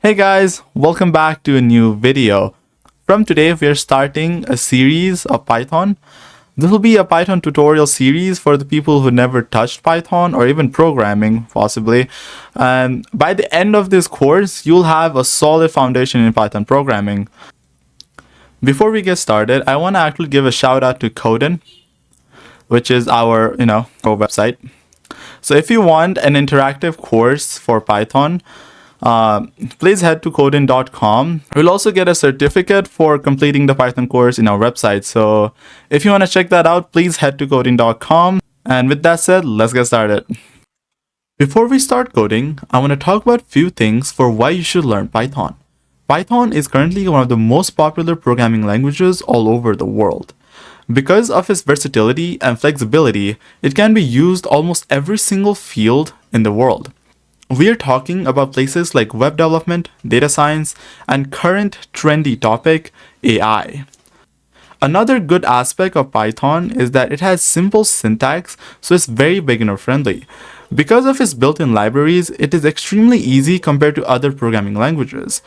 Hey guys, welcome back to a new video. From today, we are starting a series of Python. This will be a Python tutorial series for the people who never touched Python or even programming, possibly. And by the end of this course, you'll have a solid foundation in Python programming. Before we get started, I want to actually give a shout out to Coden, which is our website. So if you want an interactive course for Python, please head to Coden.com. We'll also get a certificate for completing the Python course in our website. So if you want to check that out, please head to Coden.com. And with that said, let's get started. Before we start coding, I want to talk about a few things for why you should learn Python. Python is currently one of the most popular programming languages all over the world. Because of its versatility and flexibility, it can be used almost every single field in the world. We are talking about places like web development, data science, and current trendy topic, AI. Another good aspect of Python is that it has simple syntax, so it's very beginner friendly. Because of its built-in libraries, it is extremely easy compared to other programming languages.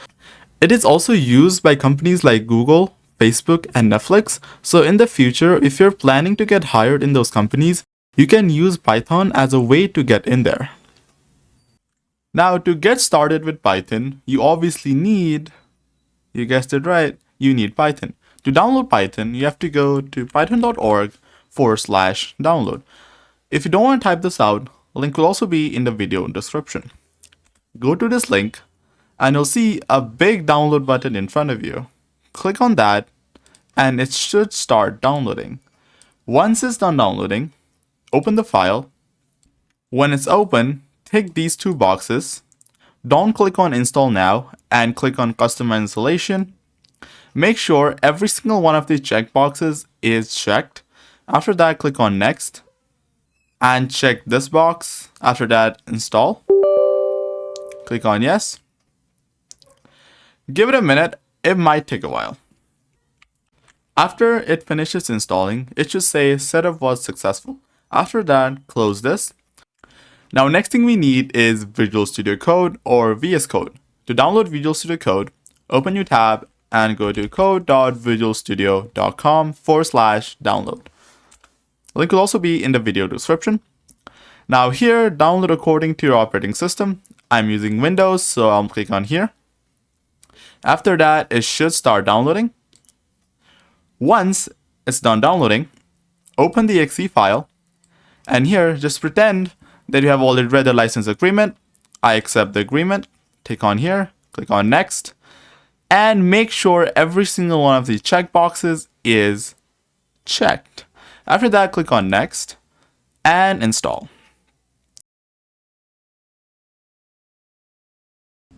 It is also used by companies like Google, Facebook, and Netflix, so in the future, if you're planning to get hired in those companies, you can use Python as a way to get in there. Now, to get started with Python, you obviously need, you guessed it right, you need Python. To download Python, you have to go to python.org/download. If you don't want to type this out, a link will also be in the video description. Go to this link, and you'll see a big download button in front of you. Click on that, and it should start downloading. Once it's done downloading, open the file. When it's open, tick these two boxes. Don't click on install now and click on customize installation. Make sure every single one of these checkboxes is checked. After that, click on next and check this box. After that, install. Click on yes. Give it a minute. It might take a while. After it finishes installing, it should say setup was successful. After that, close this. Now, next thing we need is Visual Studio Code or VS Code. To download Visual Studio Code, open your tab and go to code.visualstudio.com/download. Link will also be in the video description. Now here, download according to your operating system. I'm using Windows, so I'll click on here. After that, it should start downloading. Once it's done downloading, open the exe file, and here, just pretend that you have already read the license agreement. I accept the agreement. Click on here, click on next, and make sure every single one of these checkboxes is checked. After that, click on next and install.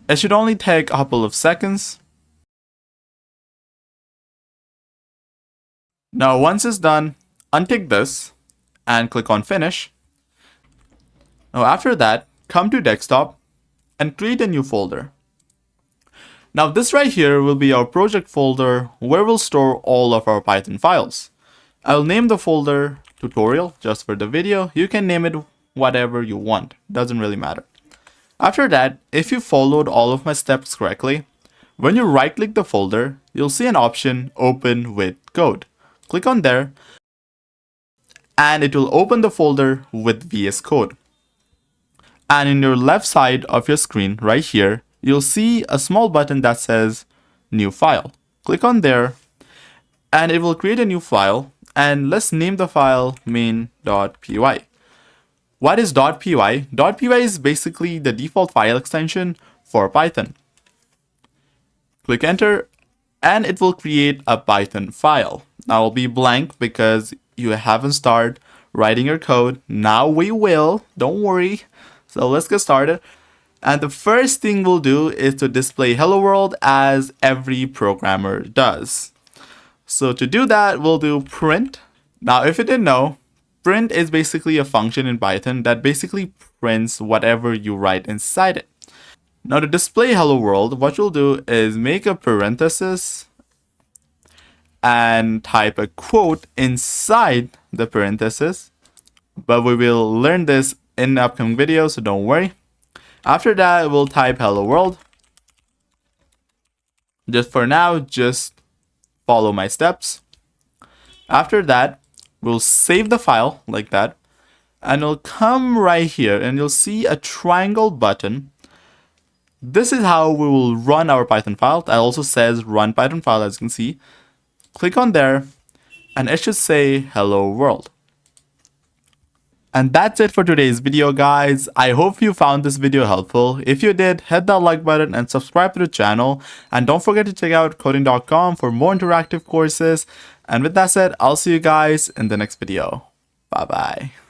It should only take a couple of seconds. Now, once it's done, untick this and click on finish. Now, after that, come to desktop and create a new folder. Now, this right here will be our project folder where we'll store all of our Python files. I'll name the folder tutorial just for the video. You can name it whatever you want. Doesn't really matter. After that, if you followed all of my steps correctly, when you right-click the folder, you'll see an option open with code. Click on there, and it will open the folder with VS Code. And in your left side of your screen, right here, you'll see a small button that says New File. Click on there, and it will create a new file. And let's name the file main.py. What is .py? .py is basically the default file extension for Python. Click enter, and it will create a Python file. Now it'll be blank because you haven't started writing your code. Now we will, don't worry. So let's get started. And the first thing we'll do is to display hello world as every programmer does. So to do that, we'll do print. Now, if you didn't know, print is basically a function in Python that basically prints whatever you write inside it. Now, to display hello world, what you'll do is make a parenthesis and type a quote inside the parenthesis. But we will learn this in the upcoming video, so don't worry. After that, we'll type hello world. Just for now, just follow my steps. After that, we'll save the file like that, and you'll come right here and you'll see a triangle button. This is how we will run our Python file. That also says run Python file, as you can see. Click on there and it should say hello world. And that's it for today's video, guys. I hope you found this video helpful. If you did, hit that like button and subscribe to the channel. And don't forget to check out coding.com for more interactive courses. And with that said, I'll see you guys in the next video. Bye bye.